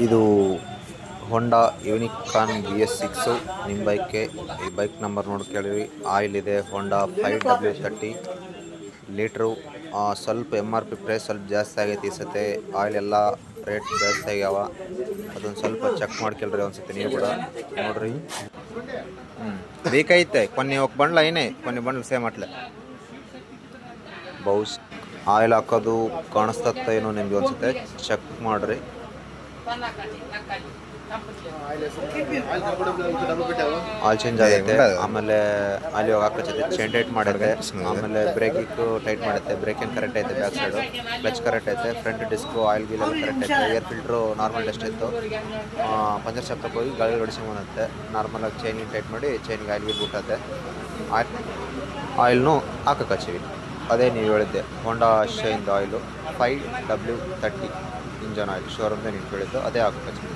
ಇದು ಹೊಂಡಾ unicorn BS6 ನಿಮ್ಮ ಬೈಕ್ಗೆ. ಈ ಬೈಕ್ ನಂಬರ್ ನೋಡಿ ಕೇಳಿರಿ. ಆಯಿಲ್ ಇದೆ ಹೊಂಡಾ 5W30 ಲೀಟ್ರು. ಸ್ವಲ್ಪ MRP ಪ್ರೈಸ್ ಸ್ವಲ್ಪ ಜಾಸ್ತಿ ಆಗೈತಿ ಈ ಸತಿ. ಆಯಿಲ್ ಎಲ್ಲ ರೇಟ್ ಜಾಸ್ತಿ ಆಗ್ಯಾವ. ಅದೊಂದು ಸ್ವಲ್ಪ ಚೆಕ್ ಮಾಡ್ಕೊಳ್ರಿ ಒಂದ್ಸತಿ ನೀವು ಕೂಡ ನೋಡ್ರಿ. ಬೇಕೈತೆ కొన్ని ఒక బండ్లు అయినాయి, కొన్ని బండ్లు ಸೇಮ್ ಅಟ್ಲೆ ಬೌಸ್ ಆಯಿಲ್ ಹಾಕೋದು ಕಾಣಿಸ್ತತ್ತ ಏನೋ ನಿಮ್ಗೆ ಒಂದ್ಸತಿ ಚೆಕ್ ಮಾಡ್ರಿ. ಆಯಿಲ್ ಚೇಂಜ್ ಆಗೈತೆ, ಆಮೇಲೆ ಆಯಿಲ್ ಇವಾಗ ಹಾಕಚ್ಚೈತೆ, ಚೈನ್ ಟೈಟ್ ಮಾಡೈತೆ, ಆಮೇಲೆ ಬ್ರೇಕಿಗೆ ಟೈಟ್ ಮಾಡುತ್ತೆ. ಬ್ರೇಕ್ ಏನು ಕರೆಕ್ಟ್ ಐತೆ, ಬ್ಯಾಕ್ ಸೈಡು ಕ್ಲಚ್ ಕರೆಕ್ಟ್ ಐತೆ, ಫ್ರಂಟ್ ಡಿಸ್ಕು ಆಯಿಲ್ ಗೀಲ್ ಎಲ್ಲ ಕರೆಕ್ಟ್ ಐತೆ. ಏರ್ ಫಿಲ್ಟ್ರು ನಾರ್ಮಲ್ ಟೆಸ್ಟ್ ಇತ್ತು. ಪಂಚರ್ ಶಾಪ್ಗೆ ಹೋಗಿ ಗಾಳಿ ಹೊಡಿಸ್ಕೊಂಬಂತೆ. ನಾರ್ಮಲಾಗಿ ಚೈನಿಗೆ ಟೈಟ್ ಮಾಡಿ ಚೈನಿಗೆ ಆಯಿಲ್ ಗೀಲ್ ಬಿಟ್ಟತ್ತೆ. ಆಯಿಲ್ನು ಹಾಕಕ್ಕಚ್ಚಿವಿ. ಅದೇ ನೀವು ಹೇಳಿದ್ದೆ ಹೊಂಡಾ ಶೈನ್ದು ಆಯಿಲು 5W30 ಇಂಜನ್ ಆಯಿಲ್ ಶೋರೂಮ್ದೇ ನೀವು ಹೇಳಿದ್ದು ಅದೇ ಹಾಕಕ್ಕಚ್ಚಿವಿ.